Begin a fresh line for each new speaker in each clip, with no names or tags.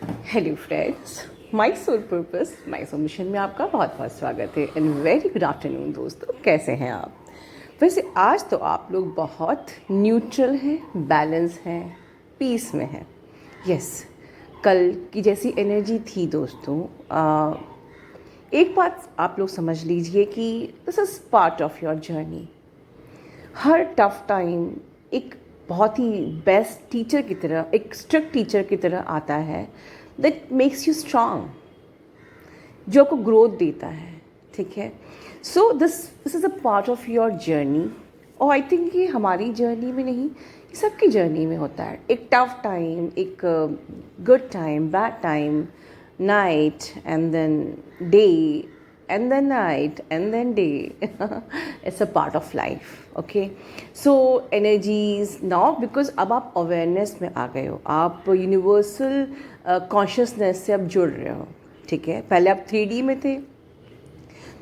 Hello friends, my soul purpose my soul mission में आपका बहुत बहुत स्वागत है एंड वेरी गुड आफ्टरनून दोस्तों। कैसे हैं आप? वैसे आज तो आप लोग बहुत न्यूट्रल हैं, बैलेंस हैं, पीस में हैं। यस, कल की जैसी एनर्जी थी दोस्तों। एक बात आप लोग समझ लीजिए कि this is part of your journey. Her tough time एक बहुत ही बेस्ट टीचर की तरह, एक स्ट्रिक्ट टीचर की तरह आता है दैट मेक्स यू स्ट्रांग, जो आपको ग्रोथ देता है। ठीक है, so this is a part of your journey. और आई थिंक ये हमारी जर्नी में नहीं, ये सबकी जर्नी में होता है। एक टफ टाइम, एक good time, bad time, night and then day and then night and then day. It's a part of life. Okay, so energies now, because अब आप awareness में आ गए हो, आप universal consciousness से अब जुड़ रहे हो। ठीक है, पहले आप 3D में थे,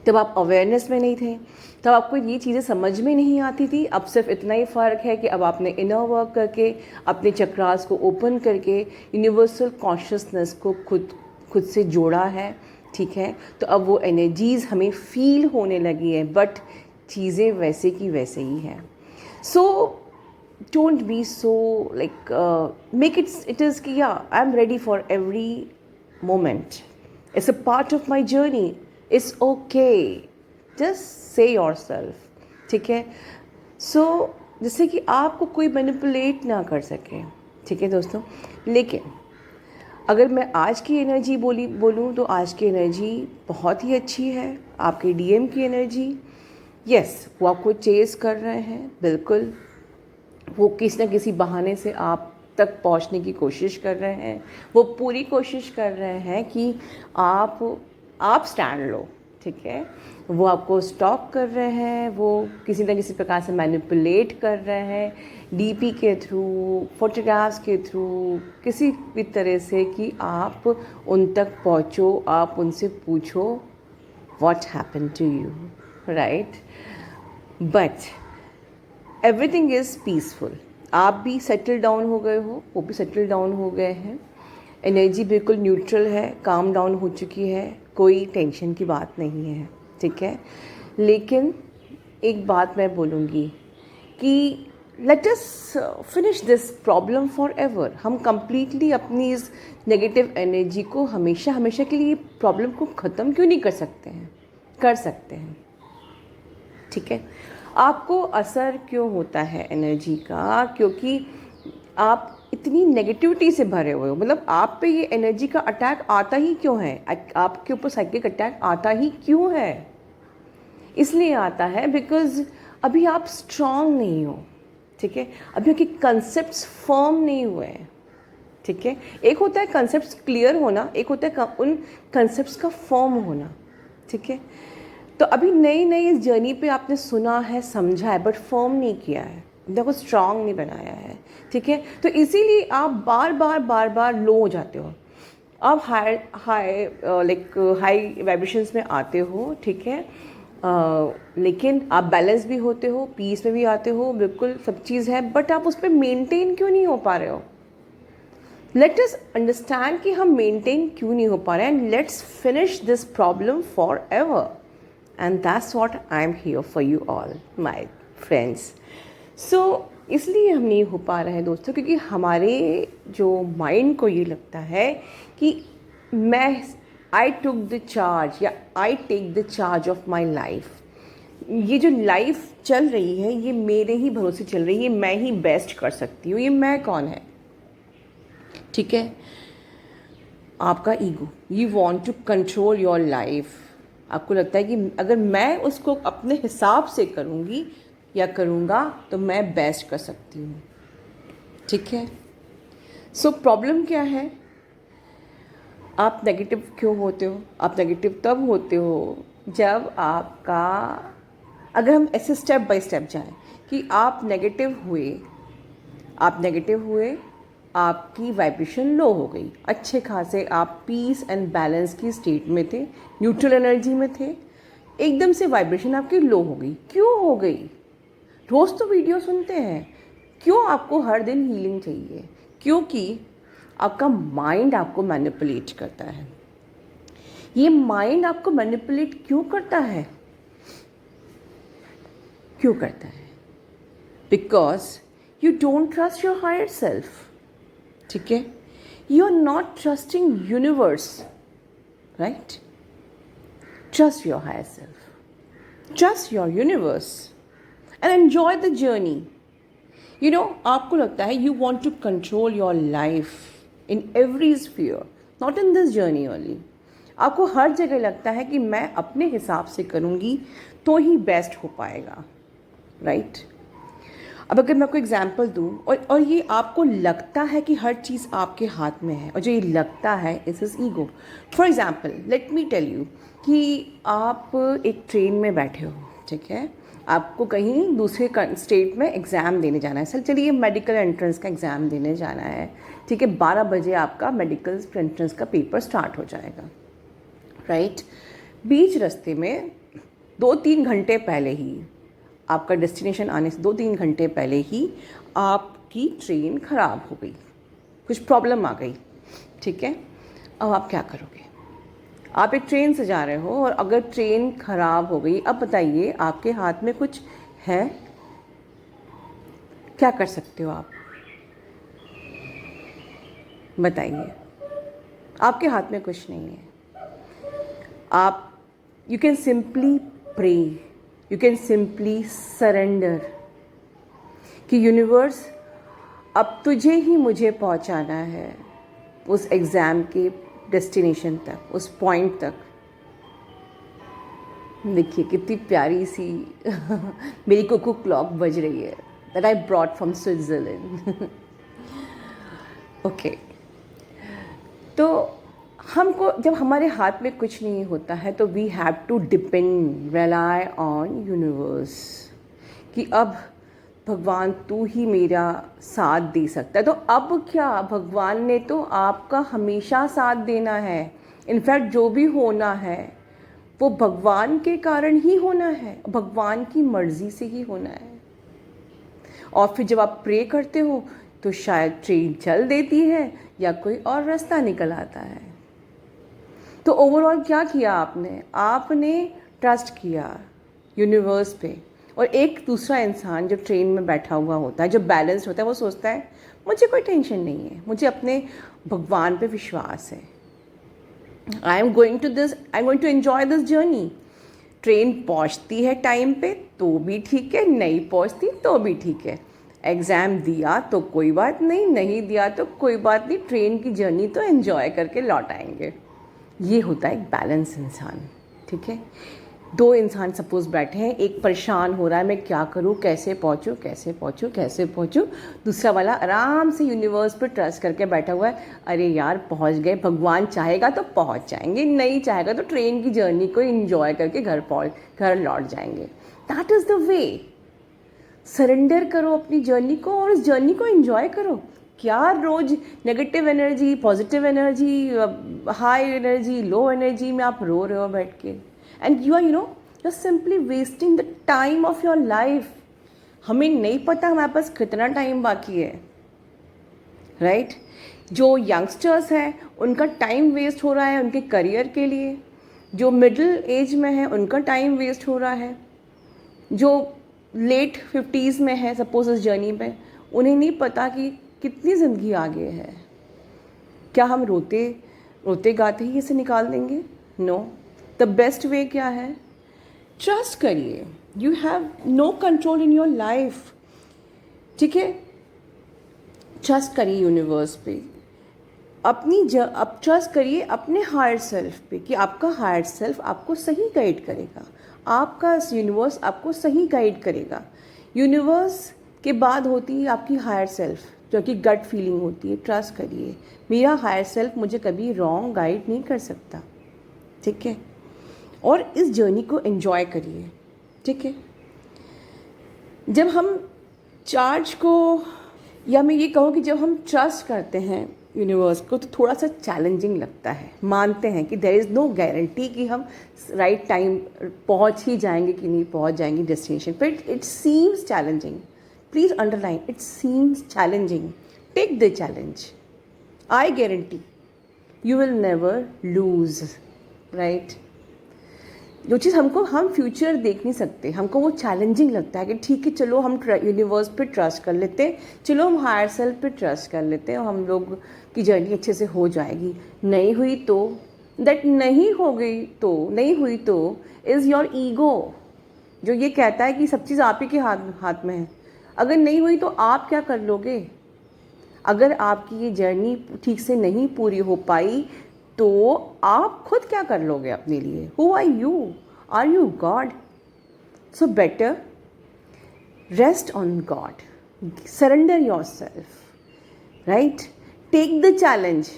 तब आप अवेयरनेस में नहीं थे, तब आपको ये चीज़ें समझ में नहीं आती थी। अब सिर्फ इतना ही फ़र्क है कि अब आपने इनर वर्क करके, अपने चक्रास को ओपन करके यूनिवर्सल कॉन्शियसनेस को खुद से जोड़ा है। ठीक है, तो अब वो एनर्जीज़ हमें फील होने लगी है, बट चीज़ें वैसे की वैसे ही हैं। So don't be so like, make it is कि या I am ready for every moment, it's a part of my journey, it's okay, just say your self. ठीक है, सो जिससे कि आपको कोई मैनिपुलेट ना कर सके। ठीक है दोस्तों, लेकिन अगर मैं आज की एनर्जी बोलूँ तो आज की एनर्जी बहुत ही अच्छी है। आपके डीएम की एनर्जी, यस, वो आपको चेस कर रहे हैं, बिल्कुल। वो किसी न किसी बहाने से आप तक पहुंचने की कोशिश कर रहे हैं। वो पूरी कोशिश कर रहे हैं कि आप स्टैंड लो। ठीक है, वो आपको स्टॉक कर रहे हैं, वो किसी न किसी प्रकार से मैनिपुलेट कर रहे हैं, डीपी के थ्रू, फोटोग्राफ्स के थ्रू, किसी भी तरह से कि आप उन तक पहुंचो, आप उनसे पूछो what happened to you, right? But everything is peaceful. आप भी सेटल डाउन हो गए हो, वो भी सेटल डाउन हो गए हैं। एनर्जी बिल्कुल न्यूट्रल है, काम डाउन हो चुकी है, कोई टेंशन की बात नहीं है। ठीक है, लेकिन एक बात मैं बोलूँगी कि let us finish this problem for ever. हम कंप्लीटली अपनी इस नेगेटिव एनर्जी को हमेशा हमेशा के लिए प्रॉब्लम को ख़त्म क्यों नहीं कर सकते हैं? कर सकते हैं। ठीक है, आपको असर क्यों होता है एनर्जी का? क्योंकि आप इतनी नेगेटिविटी से भरे हुए हो। मतलब आप पे ये एनर्जी का अटैक आता ही क्यों है? आपके ऊपर साइकिक अटैक आता ही क्यों है? इसलिए आता है बिकॉज अभी आप स्ट्रांग नहीं हो। ठीक है, अभी आपके कंसेप्ट्स फर्म नहीं हुए हैं। ठीक है, एक होता है कंसेप्ट्स क्लियर होना, एक होता है उन कंसेप्ट्स का फॉर्म होना। ठीक है, तो अभी नई नई इस जर्नी पे आपने सुना है, समझा है, बट फॉर्म नहीं किया है, देखो स्ट्रांग नहीं बनाया है। ठीक है, तो इसीलिए आप बार बार लो हो जाते हो। आप हाई वाइब्रेशंस में आते हो। ठीक है, लेकिन आप बैलेंस भी होते हो, पीस में भी आते हो, बिल्कुल सब चीज़ है, बट आप उस पर मेनटेन क्यों नहीं हो पा रहे हो? लेट अस अंडरस्टैंड कि हम मेंटेन क्यों नहीं हो पा रहे हैं, and let's finish this problem forever. And that's what I am here for you all my friends. So इसलिए हम नहीं हो पा रहे हैं दोस्तों, क्योंकि हमारे जो माइंड को ये लगता है कि आई टुक द चार्ज, या I take the charge of my life. ये जो लाइफ चल रही है ये मेरे ही भरोसे चल रही है, मैं ही बेस्ट कर सकती हूँ। ये मैं कौन है? ठीक है, आपका ego, you want to control your life. आपको लगता है कि अगर मैं उसको अपने हिसाब से करूँगी या करूँगा तो मैं बेस्ट कर सकती हूँ। ठीक है, सो प्रॉब्लम क्या है? आप नेगेटिव क्यों होते हो? आप नेगेटिव तब होते हो जब आपका, अगर हम ऐसे स्टेप बाय स्टेप जाएं कि आप नेगेटिव हुए, आपकी वाइब्रेशन लो हो गई, अच्छे खासे आप पीस एंड बैलेंस की स्टेट में थे, न्यूट्रल एनर्जी में थे, एकदम से वाइब्रेशन आपकी लो हो गई। क्यों हो गई? रोज़ तो वीडियो सुनते हैं, क्यों आपको हर दिन हीलिंग चाहिए? क्योंकि आपका माइंड आपको मैनिपुलेट करता है। ये माइंड आपको मैनिपुलेट क्यों करता है? क्यों करता है? Because you don't trust your higher self. ठीक है, you are not trusting universe, right? Trust your higher self, trust your universe and enjoy the journey. You know, आपको लगता है you want to control your life in every sphere, not in this journey only. आपको हर जगह लगता है कि मैं अपने हिसाब से करूँगी तो ही बेस्ट हो पाएगा, राइट? अब अगर मैं आपको एग्जाम्पल दूँ, और ये आपको लगता है कि हर चीज़ आपके हाथ में है, और जो ये लगता है इस is ego. For example, let me tell you कि आप एक ट्रेन में बैठे हो, ठीक है, आपको कहीं दूसरे स्टेट में एग्ज़ाम देने जाना है। चलिए मेडिकल एंट्रेंस का एग्ज़ाम देने जाना है, ठीक है, 12 बजे आपका मेडिकल एंट्रेंस का पेपर स्टार्ट हो जाएगा, राइट? बीच रास्ते में 2-3 घंटे पहले ही, आपका डेस्टिनेशन आने से 2-3 घंटे पहले ही आपकी ट्रेन ख़राब हो गई, कुछ प्रॉब्लम आ गई, ठीक है। अब आप क्या करोगे? आप एक ट्रेन से जा रहे हो और अगर ट्रेन ख़राब हो गई, अब बताइए आपके हाथ में कुछ है? क्या कर सकते हो आप? बताइए। आपके हाथ में कुछ नहीं है। आप you can simply pray, you can simply surrender कि यूनिवर्स अब तुझे ही मुझे पहुंचाना है उस एग्ज़ाम के डेस्टिनेशन तक, उस पॉइंट तक। देखिए कितनी प्यारी सी मेरी कुकू क्लॉक बज रही है, that I brought from Switzerland. Okay, तो हमको जब हमारे हाथ में कुछ नहीं होता है तो we have to depend, rely on universe कि अब भगवान तू ही मेरा साथ दे सकता है। तो अब क्या, भगवान ने तो आपका हमेशा साथ देना है। इनफैक्ट जो भी होना है वो भगवान के कारण ही होना है, भगवान की मर्ज़ी से ही होना है। और फिर जब आप प्रे करते हो तो शायद ट्रेन चल देती है या कोई और रास्ता निकल आता है। तो ओवरऑल क्या किया आपने? आपने ट्रस्ट किया यूनिवर्स पे। और एक दूसरा इंसान जो ट्रेन में बैठा हुआ होता है, जो बैलेंस्ड होता है, वो सोचता है मुझे कोई टेंशन नहीं है, मुझे अपने भगवान पे विश्वास है, I am going to enjoy this journey. Train पहुंचती है टाइम पे तो भी ठीक है, नहीं पहुंचती तो भी ठीक है। एग्ज़ाम दिया तो कोई बात नहीं, नहीं दिया तो कोई बात नहीं, ट्रेन की जर्नी तो एंजॉय करके लौट आएंगे। ये होता है एक बैलेंस इंसान, ठीक है। दो इंसान सपोज़ बैठे हैं, एक परेशान हो रहा है मैं क्या करूँ, कैसे पहुँचूँ, कैसे पहुँचूँ, कैसे पहुँचूँ। दूसरा वाला आराम से यूनिवर्स पर ट्रस्ट करके बैठा हुआ है, अरे यार पहुँच गए, भगवान चाहेगा तो पहुँच जाएंगे, नहीं चाहेगा तो ट्रेन की जर्नी को एंजॉय करके घर लौट जाएंगे। That is the way. Surrender करो अपनी जर्नी को और उस जर्नी को एंजॉय करो। क्या रोज़ negative energy, positive energy, high energy, low energy में आप रो रहे हो बैठ के, and you are simply wasting the time of your life. हमें नहीं पता हमारे पास कितना टाइम बाकी है, राइट? जो यंगस्टर्स हैं उनका टाइम वेस्ट हो रहा है उनके करियर के लिए, जो मिडिल एज में है उनका टाइम वेस्ट हो रहा है, जो लेट 50s में है सपोज इस जर्नी पे, उन्हें नहीं पता कि कितनी ज़िंदगी आगे है। क्या हम रोते रोते गाते ही इसे निकाल देंगे? नो। द बेस्ट वे क्या है? ट्रस्ट करिए, you have no control in your life, ठीक है। ट्रस्ट करिए यूनिवर्स पे, अब ट्रस्ट करिए अपने हायर सेल्फ पे कि आपका हायर सेल्फ आपको सही गाइड करेगा, आपका यूनिवर्स आपको सही गाइड करेगा। यूनिवर्स के बाद होती है आपकी हायर सेल्फ, जो कि गट फीलिंग होती है। ट्रस्ट करिए, मेरा हायर सेल्फ मुझे कभी रॉन्ग गाइड नहीं कर सकता, ठीक है। और इस जर्नी को एंजॉय करिए, ठीक है। जब हम चार्ज को, या मैं ये कहूँ कि जब हम ट्रस्ट करते हैं यूनिवर्स को तो थोड़ा सा चैलेंजिंग लगता है। मानते हैं कि देयर इज़ नो गारंटी कि हम राइट टाइम पहुँच ही जाएंगे कि नहीं पहुँच जाएंगे डेस्टिनेशन पर। It seems challenging, please underline, it seems challenging. Take the challenge, I guarantee you will never lose, right. जो चीज़ हम फ्यूचर देख नहीं सकते, हमको वो चैलेंजिंग लगता है कि ठीक है चलो हम यूनिवर्स पे ट्रस्ट कर लेते हैं, चलो हम हायर सेल्फ पे ट्रस्ट कर लेते हैं और हम लोग की जर्नी अच्छे से हो जाएगी। नहीं हुई तो दैट नहीं हो गई तो नहीं हुई तो इज़ योर ईगो जो ये कहता है कि सब चीज़ आप ही के हाथ में है। अगर नहीं हुई तो आप क्या कर लोगे? अगर आपकी ये जर्नी ठीक से नहीं पूरी हो पाई तो आप खुद क्या कर लोगे अपने लिए? Who are you God? So better rest on God, surrender your self, right. Take the challenge,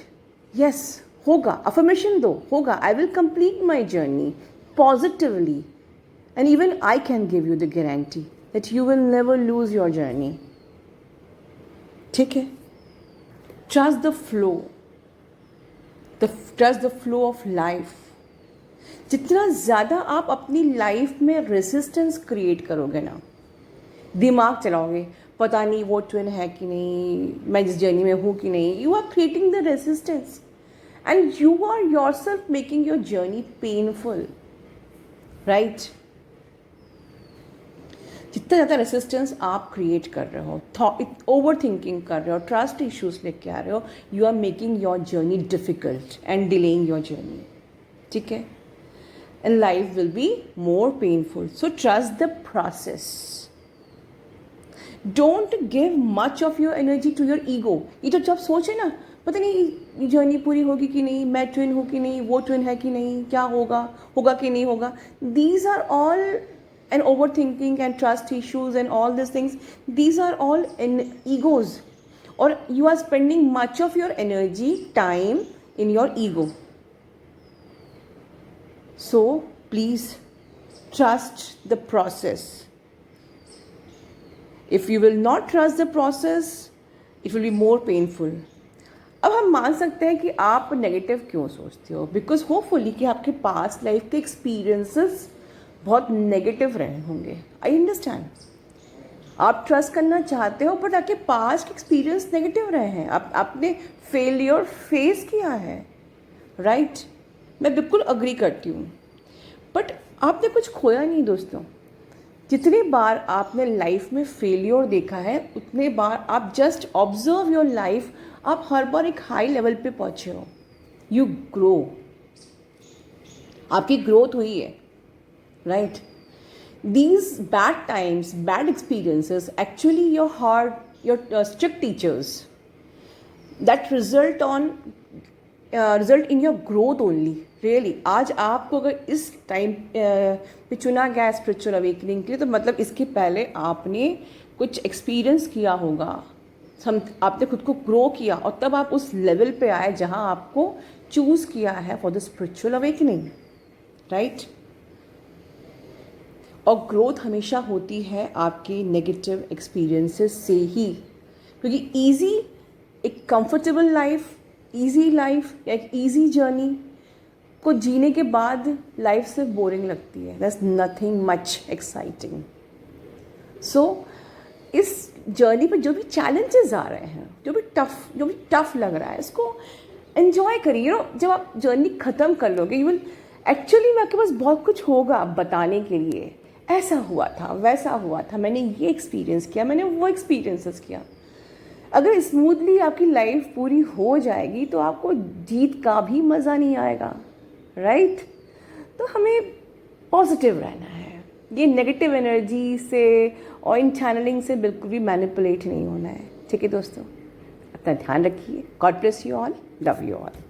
yes होगा, अफर्मेशन दो, होगा, I will complete my journey positively and even I can give you the guarantee that you will never lose your journey. ठीक है, trust the flow, trust the flow of life. जितना ज़्यादा आप अपनी life में resistance create करोगे ना, दिमाग चलाओगे, पता नहीं वो ट्विन है कि नहीं, मैं जिस जर्नी में हूँ कि नहीं, you are creating the resistance and you are your self making your journey painful, right. जितना ज़्यादा रेसिस्टेंस आप क्रिएट कर रहे हो, ओवर थिंकिंग कर रहे हो, ट्रस्ट इश्यूज लेके आ रहे हो, you are making your journey difficult and delaying your journey, ठीक है, and life will be more painful. So trust the process, don't give much of your energy to your ego. ये तो जब सोचे ना, पता नहीं ये जर्नी पूरी होगी कि नहीं, मैं ट्विन हूँ कि नहीं, वो ट्विन है कि नहीं, क्या होगा कि नहीं होगा, these are all and overthinking and trust issues and all these things, these are all in egos, or you are spending much of your energy time in your ego. So please trust the process. If you will not trust the process, it will be more painful. अब हम मान सकते हैं कि आप negative क्यों सोचते हो, बिकॉज होपफुली कि आपके पास्ट लाइफ के एक्सपीरियंसेस बहुत नेगेटिव रहे होंगे। आई अंडरस्टैंड, आप ट्रस्ट करना चाहते हो बट आपके पास्ट एक्सपीरियंस नेगेटिव रहे हैं, आपने फेलियर फेस किया है, राइट। मैं बिल्कुल अग्री करती हूँ, बट आपने कुछ खोया नहीं दोस्तों। जितनी बार आपने लाइफ में फेलियर देखा है उतने बार आप जस्ट ऑब्जर्व योर लाइफ, आप हर बार एक हाई लेवल पे पहुँचे हो, यू ग्रो, आपकी ग्रोथ हुई है, right? These bad times, bad experiences, actually your strict teachers that result in your growth only, really. आज आपको अगर इस टाइम पे चुना गया स्पिरिचुअल अवेकनिंग के लिए, तो मतलब इसके पहले आपने कुछ एक्सपीरियंस किया होगा, आपने खुद को ग्रो किया और तब आप उस लेवल पे आए जहाँ आपको चूज़ किया है for the spiritual awakening, right. और ग्रोथ हमेशा होती है आपके नेगेटिव एक्सपीरियंसेस से ही, क्योंकि ईजी, एक कंफर्टेबल लाइफ, ईजी लाइफ या एक ईजी जर्नी को जीने के बाद लाइफ सिर्फ बोरिंग लगती है, दैट्स नथिंग मच एक्साइटिंग। सो इस जर्नी पर जो भी चैलेंजेस आ रहे हैं, जो भी टफ लग रहा है, इसको एंजॉय करिए। जब आप जर्नी ख़त्म कर लोगे, यू विल एक्चुअली में आपके पास बहुत कुछ होगा बताने के लिए, ऐसा हुआ था, वैसा हुआ था, मैंने ये एक्सपीरियंस किया, मैंने वो एक्सपीरियंसेस किया। अगर स्मूथली आपकी लाइफ पूरी हो जाएगी तो आपको जीत का भी मज़ा नहीं आएगा, राइट। तो हमें पॉजिटिव रहना है, ये नेगेटिव एनर्जी से और इन चैनलिंग से बिल्कुल भी मैनिपुलेट नहीं होना है, ठीक है दोस्तों। अपना ध्यान रखिए, God bless you all, love you all.